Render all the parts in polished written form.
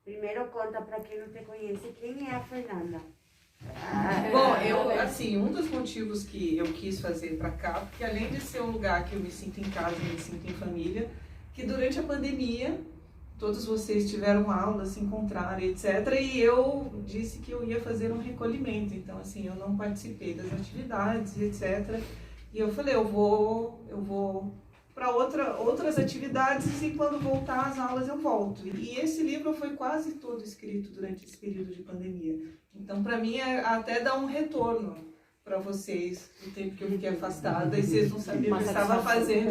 Primeiro conta para quem não te conhece, quem é a Fernanda? Bom, um dos motivos que eu quis fazer para cá, porque além de ser um lugar que eu me sinto em casa, me sinto em família, que durante a pandemia todos vocês tiveram aula, se encontraram, etc. E eu disse que eu ia fazer um recolhimento, então assim, eu não participei das atividades, etc. E eu falei, eu vou para outras atividades e quando voltar às aulas eu volto. E esse livro foi quase todo escrito durante esse período de pandemia. Então, para mim, até dá um retorno para vocês, o tempo que eu fiquei afastada e vocês não sabiam o que eu estava fazendo.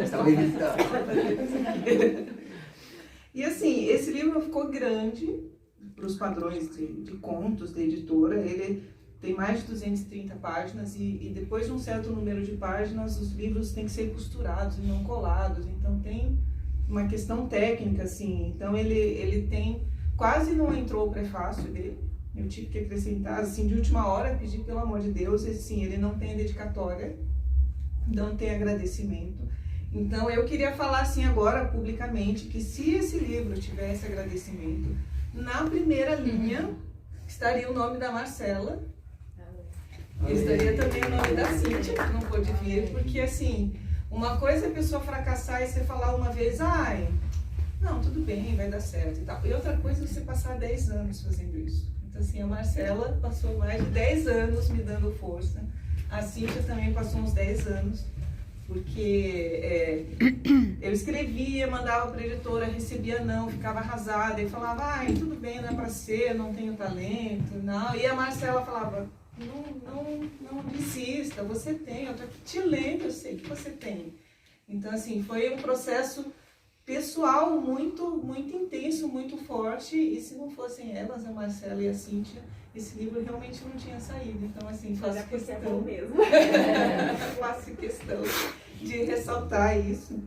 E assim, esse livro ficou grande para os padrões de contos da editora. Ele tem mais de 230 páginas e depois de um certo número de páginas, os livros têm que ser costurados e não colados. Então tem uma questão técnica, assim. Então ele tem... Quase não entrou o prefácio dele. Eu tive que acrescentar, assim, de última hora, pedir pelo amor de Deus. Assim, ele não tem dedicatória, não tem agradecimento. Então eu queria falar assim agora, publicamente, que se esse livro tivesse agradecimento, na primeira linha estaria o nome da Marcela. E estaria também o nome da Cíntia, que não pôde vir, porque assim, uma coisa é a pessoa fracassar e você falar uma vez, ai, não, tudo bem, vai dar certo e tal. E outra coisa é você passar 10 anos fazendo isso. Então assim, a Marcela passou mais de 10 anos me dando força. A Cíntia também passou uns 10 anos, porque eu escrevia, mandava para a editora, recebia não, ficava arrasada, e falava, ai, tudo bem, não é para ser, não tenho talento, não. E a Marcela falava, não desista, você tem, eu tô aqui te lendo, eu sei que você tem. Então, assim, foi um processo pessoal muito, muito intenso, muito forte, e se não fossem elas, a Marcela e a Cíntia, esse livro realmente não tinha saído. Então, assim, faço questão mesmo. Faço questão de ressaltar isso.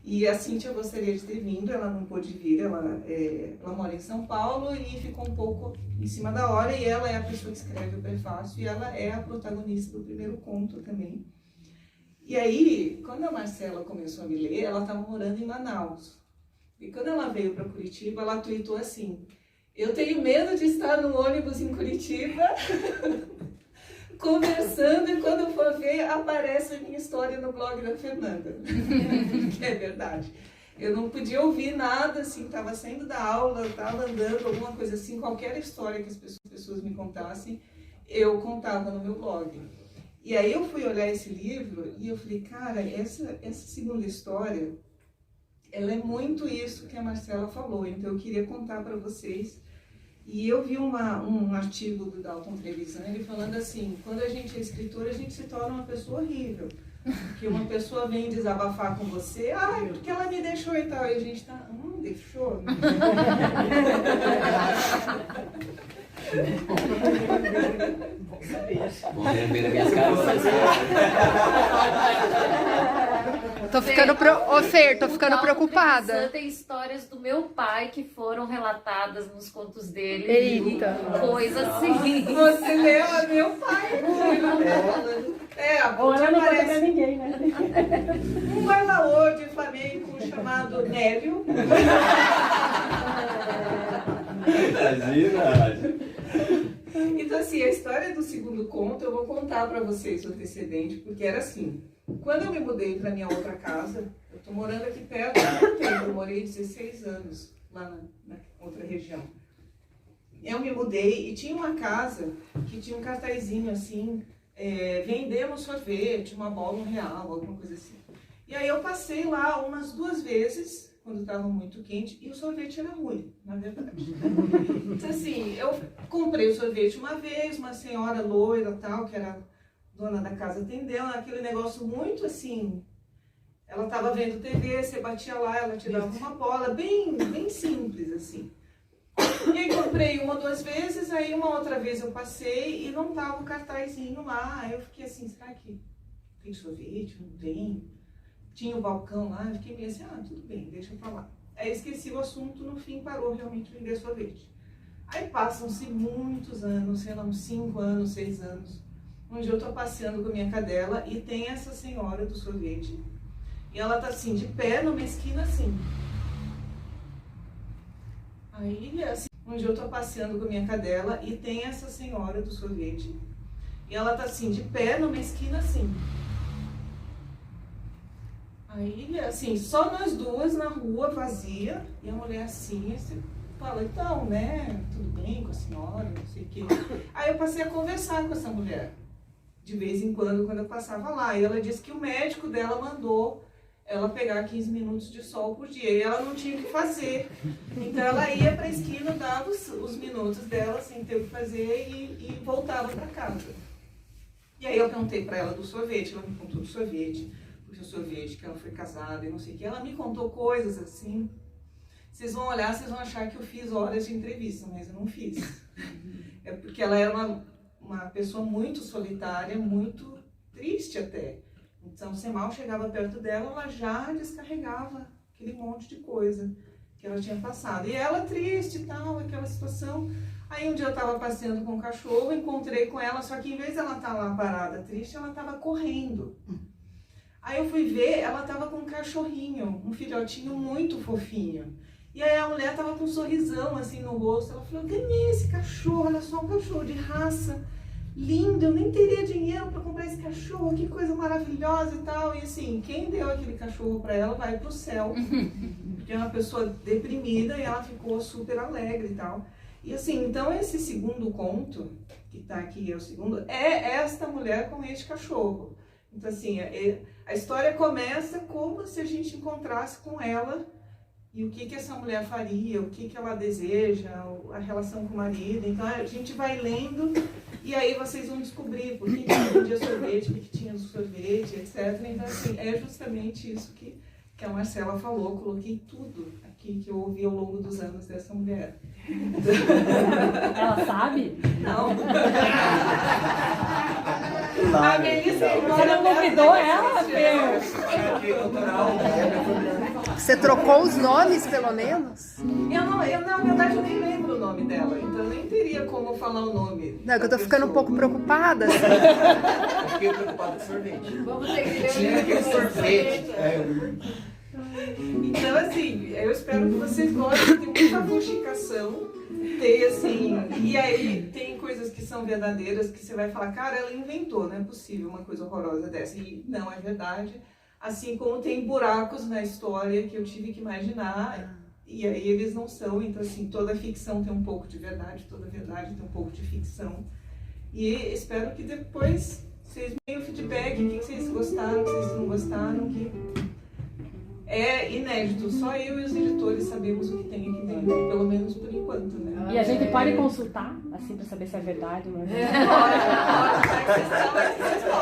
E a Cíntia gostaria de ter vindo, ela não pôde vir, ela mora em São Paulo e ficou um pouco em cima da hora, e ela é a pessoa que escreve o prefácio e ela é a protagonista do primeiro conto também. E aí, quando a Marcela começou a me ler, ela estava morando em Manaus. E quando ela veio para Curitiba, ela tweetou assim, eu tenho medo de estar no ônibus em Curitiba, conversando, e quando eu for ver, aparece a minha história no blog da Fernanda. Que é verdade. Eu não podia ouvir nada, assim, estava saindo da aula, estava andando, alguma coisa assim, qualquer história que as pessoas me contassem, eu contava no meu blog. E aí eu fui olhar esse livro e eu falei, cara, essa segunda história, ela é muito isso que a Marcela falou, então eu queria contar para vocês. E eu vi um artigo do Dalton Trevisan, ele falando assim, quando a gente é escritor, a gente se torna uma pessoa horrível. Que uma pessoa vem desabafar com você, ai, porque ela me deixou e tal, e a gente tá, deixou? Tô ficando tô ficando preocupada. Tem histórias do meu pai que foram relatadas nos contos dele. Eita. Coisa assim. Você leu a meu pai. Olha, não conta pra ninguém, né? Um bailaor de flamenco chamado Nélio. Imagina. Então, assim, a história do segundo conto eu vou contar para vocês o antecedente, porque era assim. Quando eu me mudei para minha outra casa, eu tô morando aqui perto há muito tempo, eu morei 16 anos lá na outra região. Eu me mudei e tinha uma casa que tinha um cartazinho assim, vendemos sorvete, uma bola R$1, alguma coisa assim. E aí eu passei lá umas 2 vezes, quando estava muito quente, e o sorvete era ruim, na verdade. Então assim, eu comprei o sorvete uma vez, uma senhora loira tal, que era dona da casa, atendeu, aquele negócio muito assim, ela estava vendo TV, você batia lá, ela te dava uma bola, bem simples assim. E aí comprei 1 ou 2 vezes, aí uma outra vez eu passei e não tava o cartazinho lá, aí eu fiquei assim, será que tem sorvete? Não tem? Tinha o balcão lá, eu fiquei meio assim, tudo bem, deixa pra lá. Aí esqueci o assunto, no fim parou realmente de vender sorvete. Aí passam-se muitos anos, sei lá, uns 5 anos, 6 anos, onde eu tô passeando com a minha cadela e tem essa senhora do sorvete. E ela tá assim, de pé numa esquina assim. Aí, assim, Um dia eu tô passeando com a minha cadela e tem essa senhora do sorvete. E ela tá assim, de pé numa esquina assim. Aí, assim, só nós duas na rua, vazia, e a mulher assim, você fala, então, né, tudo bem com a senhora, não sei o quê. Aí eu passei a conversar com essa mulher, de vez em quando eu passava lá. E ela disse que o médico dela mandou ela pegar 15 minutos de sol por dia, e ela não tinha o que fazer. Então ela ia para a esquina, dava os minutos dela, sem ter o que fazer, e voltava para casa. E aí eu perguntei para ela do sorvete, ela me contou do sorvete, porque o sorvete, que ela foi casada e não sei o que. Ela me contou coisas assim. Vocês vão olhar, vocês vão achar que eu fiz horas de entrevista, mas eu não fiz. É porque ela era uma pessoa muito solitária, muito triste até. Então, você mal chegava perto dela, ela já descarregava aquele monte de coisa que ela tinha passado. E ela triste e tal, aquela situação. Aí um dia eu estava passeando com o cachorro, encontrei com ela, só que em vez dela estar lá parada triste, ela estava correndo. Aí eu fui ver, ela estava com um cachorrinho, um filhotinho muito fofinho. E aí a mulher estava com um sorrisão assim no rosto. Ela falou, ganhei esse cachorro, olha só, um cachorro de raça. Lindo, eu nem teria dinheiro para comprar esse cachorro, que coisa maravilhosa e tal. E assim, quem deu aquele cachorro para ela vai pro céu. Porque é uma pessoa deprimida e ela ficou super alegre e tal. E assim, então esse segundo conto, que tá aqui, é o segundo, é esta mulher com este cachorro. Então assim, a história começa como se a gente encontrasse com ela e o que essa mulher faria, o que ela deseja, a relação com o marido. Então a gente vai lendo e aí vocês vão descobrir por que vendia sorvete, o que tinha no sorvete, etc. Então assim, é justamente isso que a Marcela falou. Coloquei tudo aqui que eu ouvi ao longo dos anos dessa mulher. Ela sabe? Não. A Melissa, Você não convidou ela, Fer? Você trocou os nomes, pelo menos? eu na verdade eu nem lembro o nome dela, então eu nem teria como falar o nome. Não, é que eu tô ficando um pouco preocupada. Assim. Eu fiquei preocupado com sorvete. Vamos ter que ver Tinha aquele sorvete. Então, assim, eu espero que vocês gostem, tem muita fuxicação, tem assim, e aí tem coisas que são verdadeiras que você vai falar, cara, ela inventou, não é possível uma coisa horrorosa dessa, e não, é verdade, assim como tem buracos na história que eu tive que imaginar, e aí eles não são, então assim, toda ficção tem um pouco de verdade, toda verdade tem um pouco de ficção, e espero que depois vocês me deem o feedback, o que vocês gostaram, o que vocês não gostaram, que... É inédito, só eu e os editores sabemos o que tem aqui dentro, pelo menos por enquanto, né? E a gente pode consultar, assim, pra saber se é verdade ou não é verdade?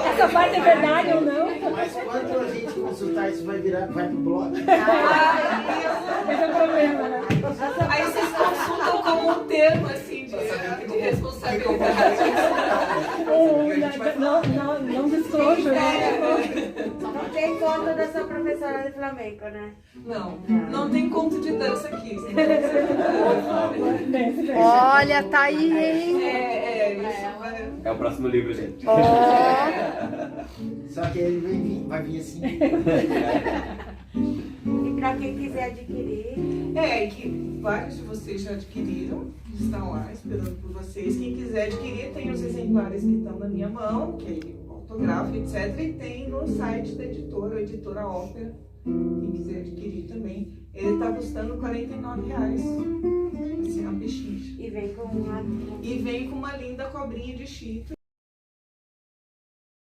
Essa parte é verdade ou não? Mas quando a gente consultar, isso vai pro blog? Esse é o problema, né? Aí vocês consultam como um termo, assim, de responsabilidade. Não disclosure, né? Não tem conta da sua professora de flamenco, né? Não tem conto de dança aqui. Olha, tá aí, hein? Isso vai... É o próximo livro, gente. Ó, Só que ele vai vir assim. E para quem quiser adquirir, E que vários de vocês já adquiriram, estão lá esperando por vocês. Quem quiser adquirir, tem os exemplares que estão na minha mão, que é o autógrafo, etc. E tem no site da editora, a Editora Ópera. Quem quiser adquirir também. Ele está custando R$49. Assim, uma pechincha. e vem com uma... E vem com uma linda cobrinha de chito.